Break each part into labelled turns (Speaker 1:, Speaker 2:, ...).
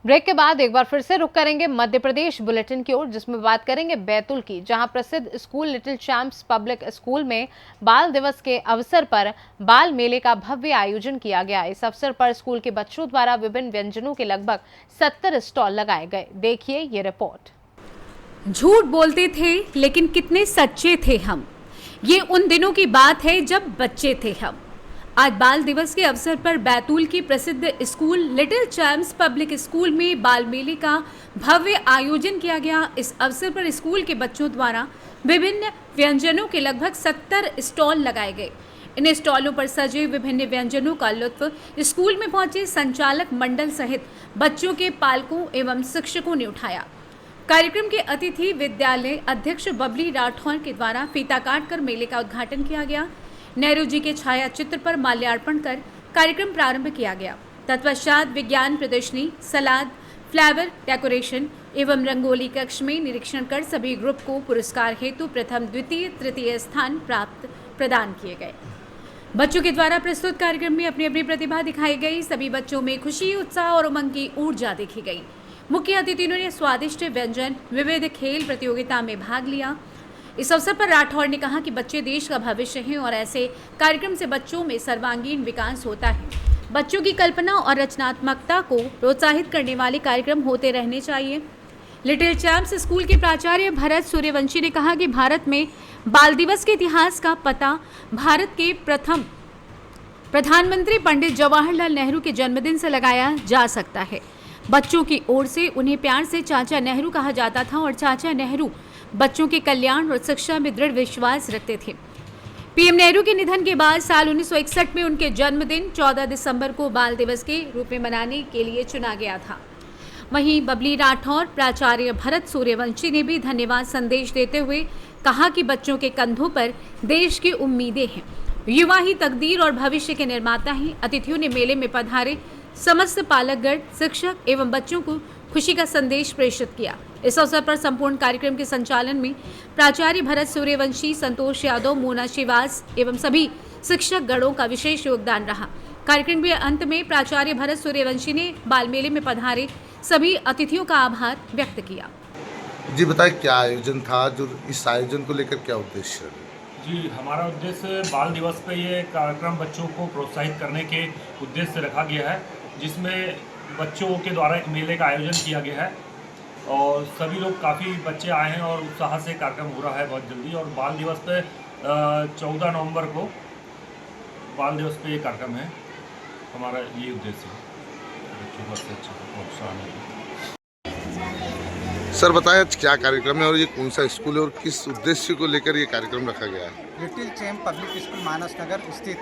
Speaker 1: Break के बाद एक बार फिर से रुक करेंगे मध्य प्रदेश बुलेटिन की ओर, जिसमें बात करेंगे बैतूल की, जहां प्रसिद्ध school little champs public school में बाल दिवस के अवसर पर बाल मेले का भव्य आयोजन किया गया। इस अवसर पर स्कूल के बच्चों द्वारा विभिन्न व्यंजनों के लगभग 70 स्टॉल लगाए गए। देखिए ये रिपोर्ट।
Speaker 2: झूठ बोलते थे लेकिन कितने सच्चे थे हम। ये उन दिनों की बात है जब बच्चे थे हम। आज बाल दिवस के अवसर पर बैतूल की प्रसिद्ध school little champs public school में बाल मेले का भव्य आयोजन किया गया। इस अवसर पर स्कूल के बच्चों द्वारा विभिन्न व्यंजनों के लगभग 70 स्टॉल लगाए गए। इन स्टॉलों पर सजे विभिन्न व्यंजनों का लुत्फ स्कूल में पहुंचे संचालक मंडल सहित बच्चों के पालकों एवं शिक्षकों ने उठाया। कार्यक्रम के अतिथि विद्यालय अध्यक्ष बबली राठौर के द्वारा फीता काटकर मेले का उद्घाटन किया गया। नेहरू जी के छाया चित्र पर माल्यार्पण कर कार्यक्रम प्रारंभ किया गया। तत्पश्चात विज्ञान प्रदर्शनी, सलाद, फ्लावर डेकोरेशन एवं रंगोली कक्ष में निरीक्षण कर सभी ग्रुप को पुरस्कार हेतु प्रथम, द्वितीय, तृतीय स्थान प्रदान किए गए। बच्चों के द्वारा प्रस्तुत कार्यक्रम में अपनी अपनी प्रतिभा दिखाई गई। सभी बच्चों में खुशी, उत्साह और उमंग की ऊर्जा देखी गई। मुख्य अतिथियों ने स्वादिष्ट व्यंजन, विविध खेल प्रतियोगिता में भाग लिया। इस अवसर पर राठौर ने कहा कि बच्चे देश का भविष्य हैं और ऐसे कार्यक्रम से बच्चों में सर्वांगीण विकास होता है। बच्चों की कल्पना और रचनात्मकता को प्रोत्साहित करने वाले कार्यक्रम होते रहने चाहिए। लिटिल चैंप्स स्कूल के प्राचार्य भरत सूर्यवंशी ने कहा कि भारत में बाल दिवस के इतिहास का पता भारत के प्रथम प्रधानमंत्री पंडित जवाहरलाल नेहरू के जन्मदिन से लगाया जा सकता है। बच्चों की ओर से उन्हें प्यार से चाचा नेहरू कहा जाता था और चाचा नेहरू बच्चों के कल्याण और शिक्षा में दृढ़ विश्वास रखते थे। पीएम नेहरू के निधन के बाद साल 1961 में उनके जन्मदिन 14 दिसंबर को बाल दिवस के रूप में मनाने के लिए चुना गया था। वहीं बबली राठौर, प्राचार्य भरत सूर्यवंशी ने भी धन्यवाद संदेश देते हुए कहा कि बच्चों के कंधों पर देश की उम्मीदें हैं। युवा ही तकदीर और भविष्य के निर्माता हैं। अतिथियों ने मेले में पधारे समस्त पालकगण, शिक्षक एवं बच्चों को खुशी का संदेश प्रेषित किया। इस अवसर पर संपूर्ण कार्यक्रम के संचालन में प्राचार्य भरत सूर्यवंशी, संतोष यादव, मोना श्रीवास एवं सभी शिक्षक गणों का विशेष योगदान रहा। कार्यक्रम के अंत में प्राचार्य भरत सूर्यवंशी ने बाल मेले में पधारे सभी अतिथियों का आभार व्यक्त किया।
Speaker 3: जी बताएं, क्या आयोजन था, जो इस आयोजन को लेकर क्या उद्देश्य है?
Speaker 4: जी, हमारा उद्देश्य बाल दिवस पे ये कार्यक्रम बच्चों को प्रोत्साहित करने के उद्देश्य से रखा गया है, जिसमें बच्चों के द्वारा एक मेले का आयोजन किया गया है और सभी लोग काफ़ी बच्चे आए हैं और उत्साह से कार्यक्रम हो रहा है बहुत जल्दी। और बाल दिवस पे 14 नवंबर को बाल दिवस पे ये कार्यक्रम है। हमारा ये उद्देश्य है बच्चों को अच्छा प्रोत्साहन है।
Speaker 3: सर बताएं, आज क्या कार्यक्रम है और ये कौन सा स्कूल है और किस उद्देश्य को लेकर ये कार्यक्रम रखा गया है?
Speaker 5: लिटिल चैंप पब्लिक स्कूल मानस नगर स्थित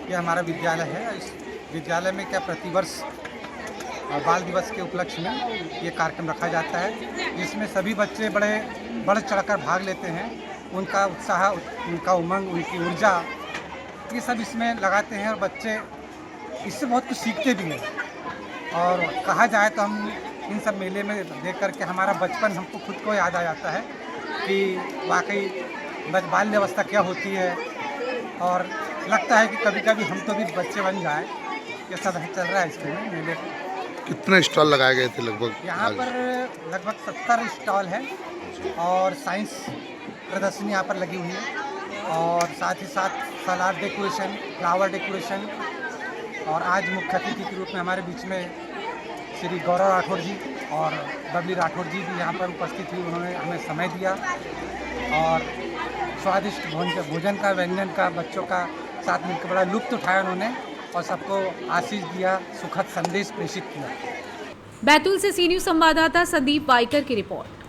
Speaker 5: ये हमारा विद्यालय है। इस विद्यालय में क्या प्रतिवर्ष बाल दिवस के उपलक्ष्य में ये कार्यक्रम रखा जाता है, जिसमें सभी बच्चे बढ़ चढ़कर भाग लेते हैं। उनका उत्साह, उनका उमंग, उनकी ऊर्जा, ये सब इसमें लगाते हैं और बच्चे इससे बहुत कुछ सीखते भी हैं। और कहा जाए तो हम इन सब मेले में देख करके हमारा बचपन हमको खुद को याद आ जाता है कि वाकई बाल व्यवस्था क्या होती है, और लगता है कि कभी कभी हम तो भी बच्चे बन जाएं। ये सब चल रहा है इसमें मेले में।
Speaker 3: कितने स्टॉल लगाए गए थे लगभग?
Speaker 5: यहाँ पर लगभग 70 स्टॉल है और साइंस प्रदर्शनी यहाँ पर लगी हुई है, और साथ ही साथ सलाद डेकोरेशन, फ्लावर डेकोरेशन। और आज मुख्य अतिथि के रूप में हमारे बीच में श्री गौरव राठौर जी और बबली राठौर जी भी यहाँ पर उपस्थित हुई। उन्होंने हमें समय दिया और स्वादिष्ट भोजन का, व्यंजन का बच्चों का साथ मिलकर बड़ा लुत्फ उठाया उन्होंने और सबको आशीष दिया, सुखद संदेश प्रेषित किया।
Speaker 2: बैतूल से सी न्यूज़ संवाददाता संदीप वाइकर की रिपोर्ट।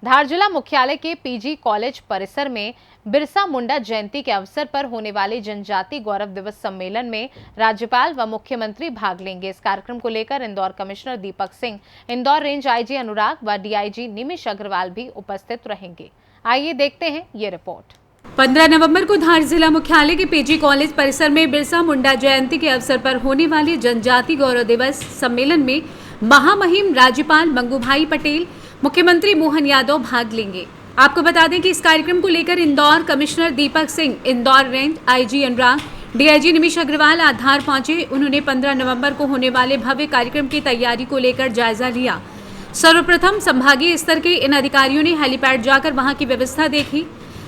Speaker 1: धार जिला मुख्यालय के पीजी कॉलेज परिसर में बिरसा मुंडा जयंती के अवसर पर होने वाले जनजाति गौरव दिवस सम्मेलन में राज्यपाल व मुख्यमंत्री भाग लेंगे। इस कार्यक्रम को लेकर Indore commissioner Deepak Singh, Indore range IG अनुराग व डीआईजी निमिष अग्रवाल भी उपस्थित रहेंगे। आइए देखते हैं ये रिपोर्ट।
Speaker 2: 15 नवंबर को धार जिला मुख्यालय के पीजी कॉलेज परिसर में बिरसा मुंडा जयंती के अवसर पर होने वाले जनजाति गौरव दिवस सम्मेलन में महामहिम राज्यपाल मंगूभाई पटेल, मुख्यमंत्री मोहन यादव भाग लेंगे। आपको बता दें कि इस कार्यक्रम को लेकर Indore commissioner Deepak Singh, Indore range IG अनुराग, डीआईजी निमिष अग्रवाल आज धार पहुंचे। उन्होंने 15 नवंबर को होने वाले भव्य कार्यक्रम की तैयारी को लेकर जायजा लिया। सर्वप्रथम संभागीय स्तर के इन अधिकारियों ने हेलीपैड जाकर वहां की व्यवस्था देखी,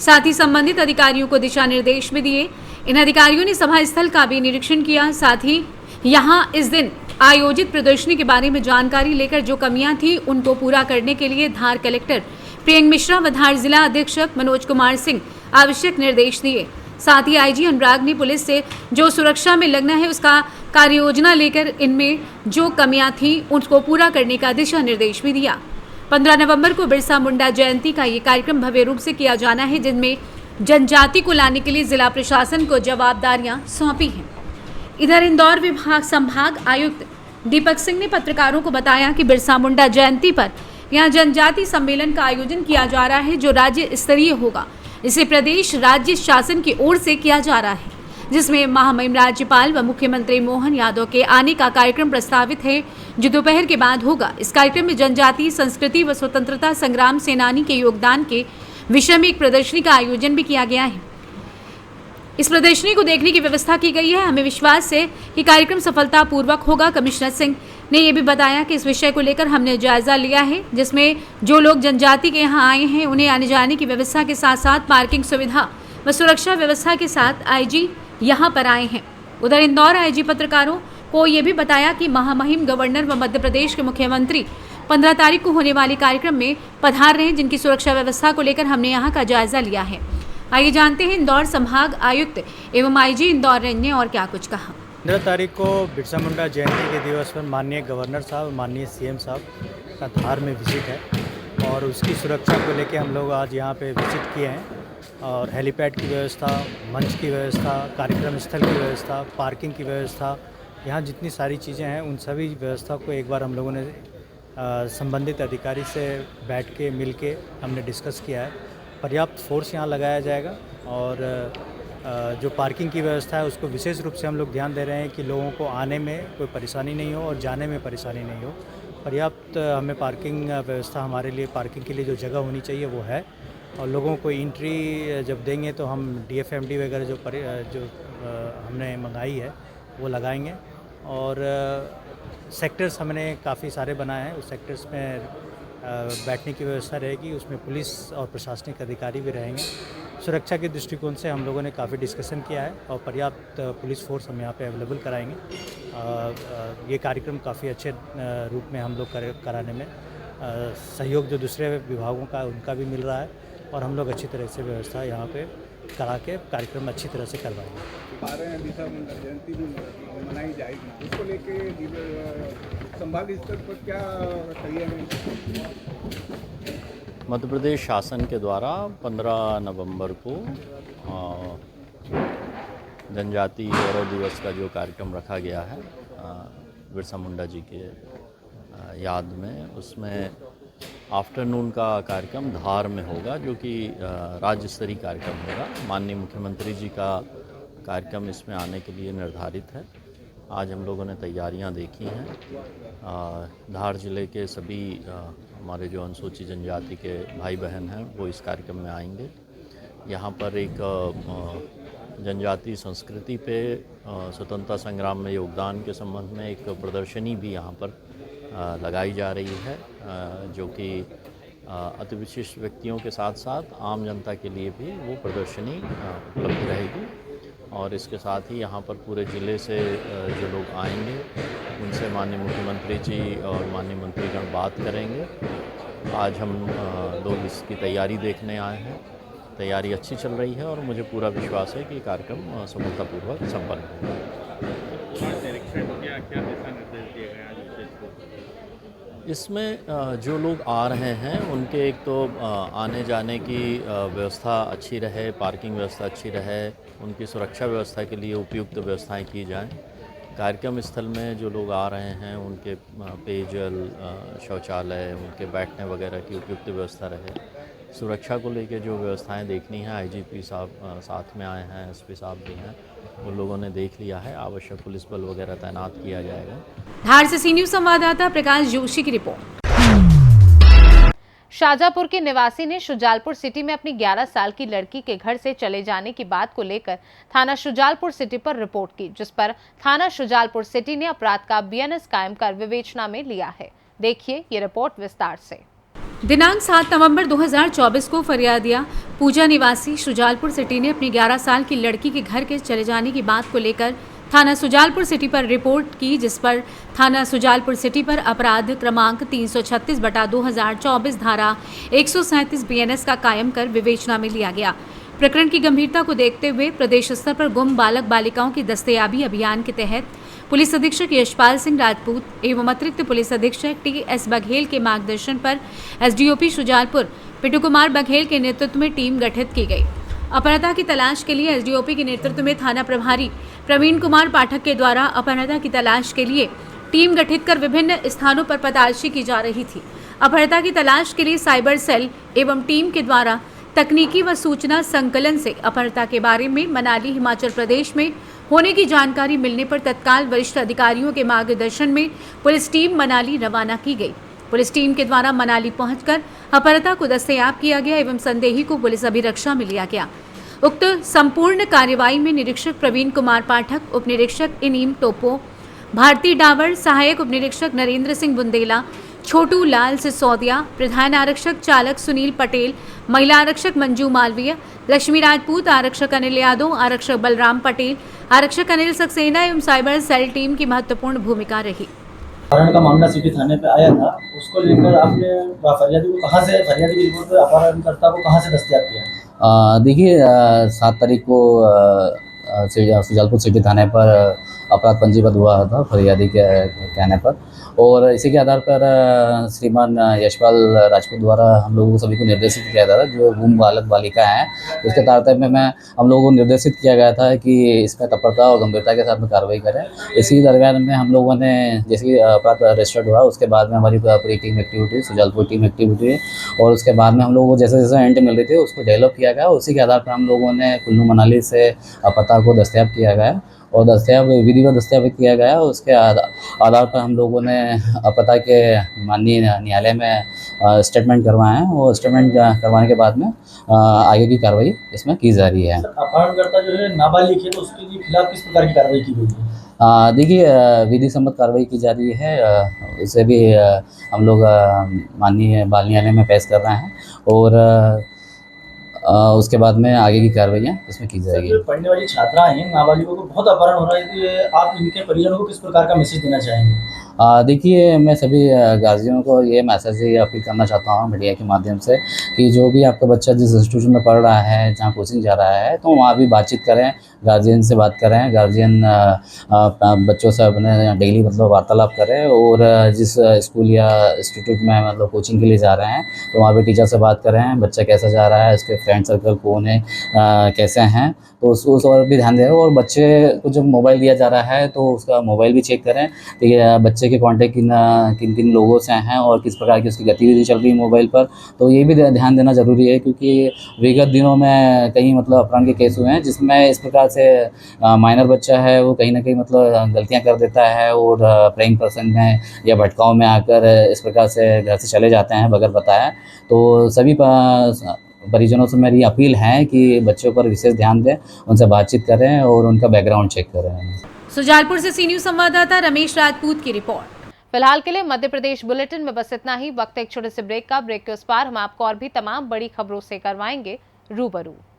Speaker 2: साथ ही संबंधित अधिकारियों को दिशा निर्देश भी दिए। इन अधिकारियों ने सभा स्थल का भी निरीक्षण किया, साथ ही यहां इस दिन आयोजित प्रदर्शनी के बारे में जानकारी लेकर जो कमियां थी उनको पूरा करने के लिए धार कलेक्टर प्रियंक मिश्रा व धार जिला अधीक्षक मनोज कुमार सिंह आवश्यक निर्देश दिए। साथ ही आईजी अनुराग ने पुलिस से जो सुरक्षा में लगना है उसका कार्य योजना लेकर इनमें जो कमियां थी उनको पूरा करने का दिशा निर्देश भी दिया। 15 नवंबर को बिरसा मुंडा जयंती का ये कार्यक्रम भव्य रूप से किया जाना है, जिनमें जनजाति को लाने के लिए जिला प्रशासन को जवाबदारियां सौंपी हैं। इधर इंदौर विभाग संभाग आयुक्त दीपक सिंह ने पत्रकारों को बताया कि बिरसा मुंडा जयंती पर यहां जनजाति सम्मेलन का आयोजन किया जा रहा है, जो राज्य स्तरीय होगा। इसे प्रदेश राज्य शासन की ओर से किया जा रहा है, जिसमें महामहिम राज्यपाल व मुख्यमंत्री मोहन यादव के आने का कार्यक्रम प्रस्तावित है, जो दोपहर के बाद होगा। इस कार्यक्रम में जनजातीय संस्कृति व स्वतंत्रता संग्राम सेनानी के योगदान के विषय में एक प्रदर्शनी का आयोजन भी किया गया है। इस प्रदर्शनी को देखने की व्यवस्था की गई है। हमें विश्वास है कि कार्यक्रम सफलतापूर्वक होगा। कमिश्नर सिंह ने यह भी बताया कि इस विषय को लेकर हमने जायजा लिया है, जिसमें जो लोग जनजाति के यहाँ आए हैं उन्हें आने जाने की व्यवस्था के साथ साथ पार्किंग सुविधा व सुरक्षा व्यवस्था के साथ आईजी यहाँ पर आए हैं। उधर इंदौर आईजी पत्रकारों को ये भी बताया कि महामहिम गवर्नर व मध्य प्रदेश के मुख्यमंत्री 15 तारीख को होने वाले कार्यक्रम में पधार रहे हैं, जिनकी सुरक्षा व्यवस्था को लेकर हमने यहाँ का जायजा लिया है। आइए जानते हैं इंदौर संभाग आयुक्त एवं आईजी इंदौर रेंज ने और क्या कुछ कहा।
Speaker 6: 15 तारीख को बिरसा मुंडा जयंती के दिवस पर माननीय गवर्नर साहब, माननीय सीएम साहब का धार में विजिट है और उसकी सुरक्षा को लेकर हम लोग आज यहाँ पे विजिट किए हैं और हेलीपैड की व्यवस्था, मंच की व्यवस्था, कार्यक्रम स्थल की व्यवस्था, पार्किंग की व्यवस्था, यहाँ जितनी सारी चीज़ें हैं उन सभी व्यवस्था को एक बार हम लोगों ने संबंधित अधिकारी से बैठ के मिल के हमने डिस्कस किया है। पर्याप्त फोर्स यहाँ लगाया जाएगा और जो पार्किंग की व्यवस्था है उसको विशेष रूप से हम लोग ध्यान दे रहे हैं कि लोगों को आने में कोई परेशानी नहीं हो और जाने में परेशानी नहीं हो। पर्याप्त हमें पार्किंग व्यवस्था, हमारे लिए पार्किंग के लिए जो जगह होनी चाहिए वो है और लोगों को एंट्री जब देंगे तो हम DFMD वगैरह जो हमने मंगाई है वो लगाएंगे और सेक्टर्स हमने काफ़ी सारे बनाए हैं। उस सेक्टर्स में बैठने की व्यवस्था रहेगी, उसमें पुलिस और प्रशासनिक अधिकारी भी रहेंगे। सुरक्षा के दृष्टिकोण से हम लोगों ने काफ़ी डिस्कशन किया है और पर्याप्त पुलिस फोर्स हम यहाँ पे अवेलेबल कराएंगे। ये कार्यक्रम काफ़ी अच्छे रूप में हम लोग कराने में सहयोग जो दूसरे विभागों का उनका भी मिल रहा है और हम लोग अच्छी तरह से व्यवस्था यहाँ पे करा के कार्यक्रम अच्छी तरह से करवाएंगे।
Speaker 7: बिरसा मुंडा जयंती भी मनाई जाएगी, उसको लेके संभाग स्तर पर क्या तैयारी है?
Speaker 8: मध्य प्रदेश शासन के द्वारा 15 नवंबर को जनजाति गौरव दिवस का जो कार्यक्रम रखा गया है बिरसा मुंडा जी के याद में, उसमें आफ्टरनून का कार्यक्रम धार में होगा, जो कि राज्य स्तरीय कार्यक्रम होगा। माननीय मुख्यमंत्री जी का कार्यक्रम इसमें आने के लिए निर्धारित है। आज हम लोगों ने तैयारियां देखी हैं। धार जिले के सभी हमारे जो अनुसूचित जनजाति के भाई बहन हैं वो इस कार्यक्रम में आएंगे। यहाँ पर एक जनजातीय संस्कृति पे स्वतंत्रता संग्राम में योगदान के संबंध में एक प्रदर्शनी भी यहाँ पर लगाई जा रही है, जो कि अति विशिष्ट व्यक्तियों के साथ साथ आम जनता के लिए भी वो प्रदर्शनी उपलब्ध रहेगी। और इसके साथ ही यहाँ पर पूरे ज़िले से जो लोग आएंगे उनसे माननीय मुख्यमंत्री जी और माननीय मंत्रीगण बात करेंगे। आज हम लोग इसकी तैयारी देखने आए हैं। तैयारी अच्छी चल रही है और मुझे पूरा विश्वास है कि कार्यक्रम सफलतापूर्वक संपन्न होगा। इसमें जो लोग आ रहे हैं उनके एक तो आने जाने की व्यवस्था अच्छी रहे, पार्किंग व्यवस्था अच्छी रहे, उनकी सुरक्षा व्यवस्था के लिए उपयुक्त व्यवस्थाएं की जाएं। कार्यक्रम स्थल में जो लोग आ रहे हैं उनके पेयजल, शौचालय, उनके बैठने वगैरह की उपयुक्त व्यवस्था रहे। सुरक्षा को लेकर जो व्यवस्थाएं देखनी है, IGP साहब साथ में आए हैं, SP साहब भी हैं, उन लोगों ने देख लिया है। आवश्यक पुलिस बल वगैरह तैनात किया जाएगा।
Speaker 2: धार से सी न्यूज़ संवाददाता प्रकाश जोशी की रिपोर्ट।
Speaker 1: शाजापुर के निवासी ने शुजालपुर सिटी में अपनी 11 साल की लड़की के घर से चले जाने की बात को लेकर थाना शुजालपुर सिटी पर रिपोर्ट की, जिस पर थाना शुजालपुर सिटी ने अपराध का BNS कायम कर विवेचना में लिया है। देखिए ये रिपोर्ट विस्तार से।
Speaker 2: दिनांक 7 नवंबर 2024 को फरियादिया पूजा निवासी शुजालपुर सिटी ने अपनी 11 साल की लड़की के घर के चले जाने की बात को लेकर थाना शुजालपुर सिटी पर रिपोर्ट की, जिस पर थाना शुजालपुर सिटी पर अपराध क्रमांक 336/2024 धारा 137 BNS का कायम कर विवेचना में लिया गया। प्रकरण की गंभीरता को देखते हुए प्रदेश स्तर पर गुम बालक बालिकाओं की दस्तयाबी अभियान के तहत पुलिस अधीक्षक यशपाल सिंह राजपूत एवं अतिरिक्त पुलिस अधीक्षक TS बघेल के मार्गदर्शन पर SDOP शुजालपुर पिटू कुमार बघेल के नेतृत्व में टीम गठित की गई। अपहृता की तलाश के लिए SDOP के नेतृत्व में थाना प्रभारी प्रवीण कुमार पाठक के द्वारा अपहृता की तलाश के लिए टीम गठित कर विभिन्न स्थानों पर पताशी की जा रही थी। अपहृता की तलाश के लिए साइबर सेल एवं टीम के द्वारा तकनीकी व सूचना संकलन से अपहृता के बारे में मनाली हिमाचल प्रदेश में होने की जानकारी मिलने पर तत्काल वरिष्ठ अधिकारियों के मार्गदर्शन में पुलिस टीम मनाली रवाना की गई। पुलिस टीम के द्वारा मनाली पहुंचकर अपहृता को दस्तयाब किया गया एवं संदेही को पुलिस अभिरक्षा में लिया गया। उक्त संपूर्ण कार्यवाही में निरीक्षक प्रवीण कुमार पाठक, उप निरीक्षक इनीम टोपो, भारती डावर, सहायक उप निरीक्षक नरेंद्र सिंह बुंदेला, छोटू लाल सिसोदिया, प्रधान आरक्षक चालक सुनील पटेल, महिला आरक्षक मंजू मालवीय, लक्ष्मी राजपूत, आरक्षक अनिल यादव, आरक्षक बलराम पटेल, आरक्षक अनिल सक्सेना एवं साइबर सेल टीम की महत्वपूर्ण भूमिका रही।
Speaker 9: अपहरण का मामला सिटी थाने पे आया था, उसको लेकर आपने फरियादी को कहाँ से, फरियादी की रिपोर्ट पे अपहरणकर्ता को कहाँ से दस्तयाब किया?
Speaker 8: देखिए 7 तारीख को शुजालपुर सिटी थाने पर अपराध पंजीबद्ध हुआ था फरियादी के कहने पर, और इसी के आधार पर श्रीमान यशपाल राजपूत द्वारा हम लोगों को सभी को निर्देशित किया गया था, जो गुम बालक बालिका हैं उसके तारतम्य में हम लोगों को निर्देशित किया गया था कि इसमें तत्परता और गंभीरता के साथ में कार्रवाई करें। इसी दरम्यान में हम लोगों ने जैसे कि अपराध रजिस्टर्ड हुआ उसके बाद में हमारी पूरी team activity, Shujalpur team activity, और उसके बाद में हम लोगों को जैसे जैसे एंट मिल रही थी उसको डेवलप किया गया। उसी के आधार पर हम लोगों ने कुल्लू मनाली से अपहृता को दस्तयाब किया गया और विधिवत दस्तयाब किया गया। उसके आधार पर हम लोगों ने अपहृता के माननीय न्यायालय में स्टेटमेंट करवाए हैं और स्टेटमेंट करवाने के बाद में आगे की कार्रवाई इसमें की जा रही है।
Speaker 9: अपहरणकर्ता जो है नाबालिग है, तो उसके खिलाफ किस प्रकार की कार्रवाई की गई है?
Speaker 8: देखिए विधि सम्मत कार्रवाई की जा रही है। इसे भी हम लोग माननीय बाल न्यायालय में पेश कर रहे हैं और उसके बाद में आगे की कार्रवाइयाँ इसमें की जाएगी।
Speaker 9: पढ़ने वाली छात्राएं हैं, नाबालिगों को बहुत अपहरण हो रहा है, तो आप इनके परिजनों को किस प्रकार का मैसेज देना चाहेंगे?
Speaker 8: देखिए मैं सभी गार्जियनों को ये मैसेज ये अपील करना चाहता हूँ मीडिया के माध्यम से कि जो भी आपका बच्चा जिस इंस्टीट्यूशन में पढ़ रहा है, जहाँ कोचिंग जा रहा है, तो वहाँ भी बातचीत करें, गार्जियन से बात करें, गार्जियन बच्चों से अपने डेली मतलब वार्तालाप करें, और जिस स्कूल या इंस्टीट्यूट में मतलब कोचिंग के लिए जा रहे हैं तो वहाँ पे टीचर से बात करें, बच्चा कैसा जा रहा है, उसके फ्रेंड सर्कल कौन है, कैसे हैं, तो उस और भी ध्यान दें। और बच्चे को जब मोबाइल दिया जा रहा है तो उसका मोबाइल भी चेक करें कि बच्चे के कॉन्टैक्ट किन किन लोगों से हैं और किस प्रकार की उसकी गतिविधि चल रही है मोबाइल पर, तो ये भी ध्यान देना ज़रूरी है, क्योंकि विगत दिनों में कई मतलब अपहरण के केस हुए हैं जिसमें इस प्रकार से माइनर बच्चा है वो कहीं ना कहीं मतलब गलतियाँ कर देता है और प्रेइंग पर्सन में या भटकाव में आकर इस प्रकार से घर से चले जाते हैं बगैर बताया। तो सभी परिजनों से मेरी अपील है कि बच्चों पर विशेष ध्यान दें, उनसे बातचीत करें और उनका बैकग्राउंड चेक करें।
Speaker 2: शुजालपुर से सी न्यूज़ संवाददाता रमेश राजपूत की रिपोर्ट।
Speaker 1: फिलहाल के लिए मध्य प्रदेश बुलेटिन में बस इतना ही। वक्त एक छोटे से ब्रेक का। ब्रेक के उस पार हम आपको और भी तमाम बड़ी खबरों से करवाएंगे रूबरू।